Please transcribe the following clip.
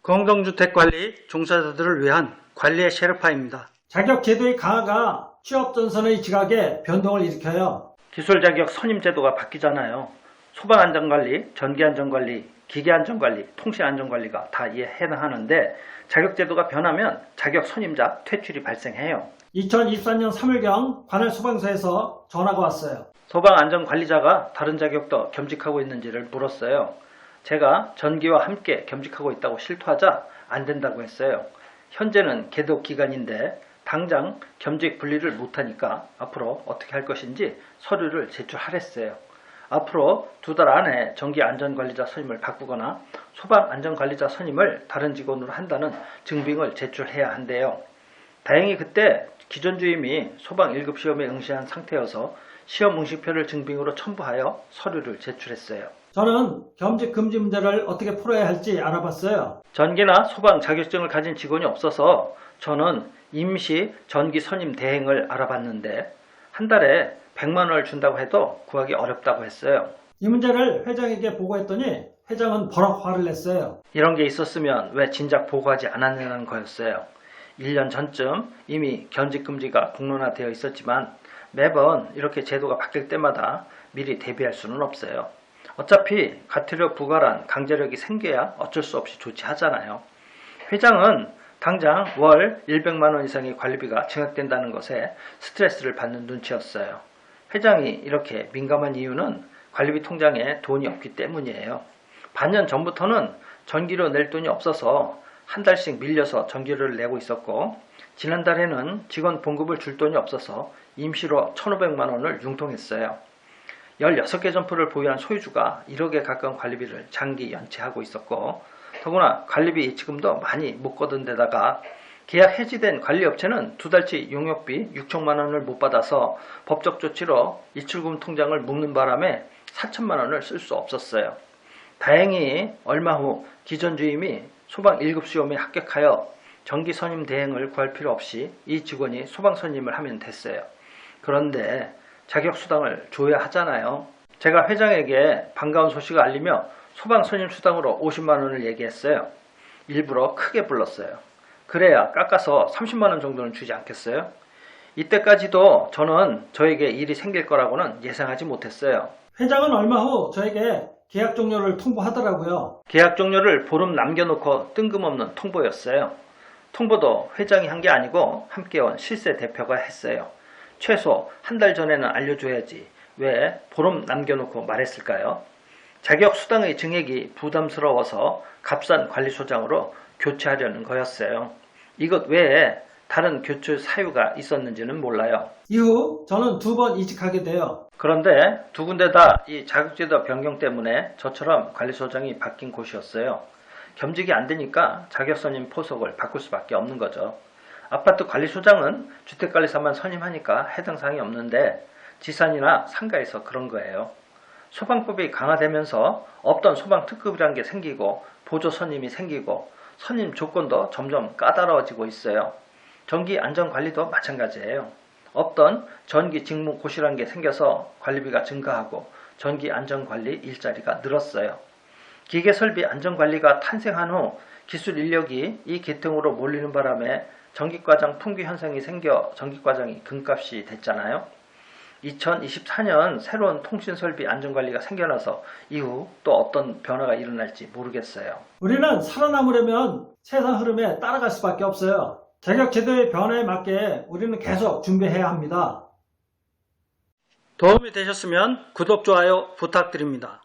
공동주택관리 종사자들을 위한 관리의 셰르파입니다. 자격제도의 강화가 취업전선의 지각에 변동을 일으켜요. 기술자격 선임제도가 바뀌잖아요. 소방안전관리, 전기안전관리, 기계안전관리, 통신안전관리가 다 이에 해당하는데 자격제도가 변하면 자격 선임자 퇴출이 발생해요. 2024년 3월경 관할 소방서에서 전화가 왔어요. 소방안전관리자가 다른 자격도 겸직하고 있는지를 물었어요. 제가 전기와 함께 겸직하고 있다고 실토하자 안 된다고 했어요. 현재는 계도 기간인데 당장 겸직 분리를 못하니까 앞으로 어떻게 할 것인지 서류를 제출하랬어요. 앞으로 2달 안에 전기안전관리자 선임을 바꾸거나 소방안전관리자 선임을 다른 직원으로 한다는 증빙을 제출해야 한대요. 다행히 그때 기존 주임이 소방 1급 시험에 응시한 상태여서 시험 응시표를 증빙으로 첨부하여 서류를 제출했어요. 저는 겸직 금지 문제를 어떻게 풀어야 할지 알아봤어요. 전기나 소방 자격증을 가진 직원이 없어서 저는 임시 전기 선임 대행을 알아봤는데 한 달에 100만 원을 준다고 해도 구하기 어렵다고 했어요. 이 문제를 회장에게 보고했더니 회장은 버럭 화를 냈어요. 이런 게 있었으면 왜 진작 보고하지 않았냐는 거였어요. 1년 전쯤 이미 겸직 금지가 공론화되어 있었지만 매번 이렇게 제도가 바뀔 때마다 미리 대비할 수는 없어요. 어차피 가트력 부과란 강제력이 생겨야 어쩔 수 없이 조치하잖아요. 회장은 당장 월 100만 원 이상의 관리비가 증액된다는 것에 스트레스를 받는 눈치였어요. 회장이 이렇게 민감한 이유는 관리비 통장에 돈이 없기 때문이에요. 반년 전부터는 전기료 낼 돈이 없어서 한 달씩 밀려서 전기료를 내고 있었고 지난달에는 직원 봉급을 줄 돈이 없어서 임시로 1,500만 원을 융통했어요. 16개 점포를 보유한 소유주가 1억에 가까운 관리비를 장기 연체하고 있었고 더구나 관리비 예치금도 많이 못 거둔 데다가 계약 해지된 관리업체는 2달치 용역비 6천만 원을 못 받아서 법적 조치로 이출금 통장을 묶는 바람에 4천만 원을 쓸 수 없었어요. 다행히 얼마 후 기존 주임이 소방 1급 시험에 합격하여 전기 선임 대행을 구할 필요 없이 이 직원이 소방 선임을 하면 됐어요. 그런데 자격 수당을 줘야 하잖아요. 제가 회장에게 반가운 소식을 알리며 소방 선임 수당으로 50만 원을 얘기했어요. 일부러 크게 불렀어요. 그래야 깎아서 30만 원 정도는 주지 않겠어요? 이때까지도 저는 저에게 일이 생길 거라고는 예상하지 못했어요. 회장은 얼마 후 저에게 계약 종료를 통보하더라고요. 계약 종료를 보름 남겨놓고 뜬금없는 통보였어요. 통보도 회장이 한 게 아니고 함께온 실세 대표가 했어요. 최소 한 달 전에는 알려줘야지 왜 보름 남겨놓고 말했을까요? 자격 수당의 증액이 부담스러워서 값싼 관리소장으로 교체하려는 거였어요. 이것 외에 다른 교체 사유가 있었는지는 몰라요. 이후 저는 2번 이직하게 돼요. 그런데 2군데 다 이 자격제도 변경 때문에 저처럼 관리소장이 바뀐 곳이었어요. 겸직이 안 되니까 자격선임 포석을 바꿀 수밖에 없는 거죠. 아파트 관리소장은 주택관리사만 선임하니까 해당 사항이 없는데 지산이나 상가에서 그런 거예요. 소방법이 강화되면서 없던 소방특급이란 게 생기고 보조선임이 생기고 선임 조건도 점점 까다로워지고 있어요. 전기안전관리도 마찬가지예요. 없던 전기직무고시란 게 생겨서 관리비가 증가하고 전기안전관리 일자리가 늘었어요. 기계설비 안전관리가 탄생한 후 기술 인력이 이 계통으로 몰리는 바람에 전기과장 풍기 현상이 생겨 전기과장이 금값이 됐잖아요. 2024년 새로운 통신설비 안전관리가 생겨나서 이후 또 어떤 변화가 일어날지 모르겠어요. 우리는 살아남으려면 세상 흐름에 따라갈 수밖에 없어요. 자격제도의 변화에 맞게 우리는 계속 준비해야 합니다. 도움이 되셨으면 구독, 좋아요 부탁드립니다.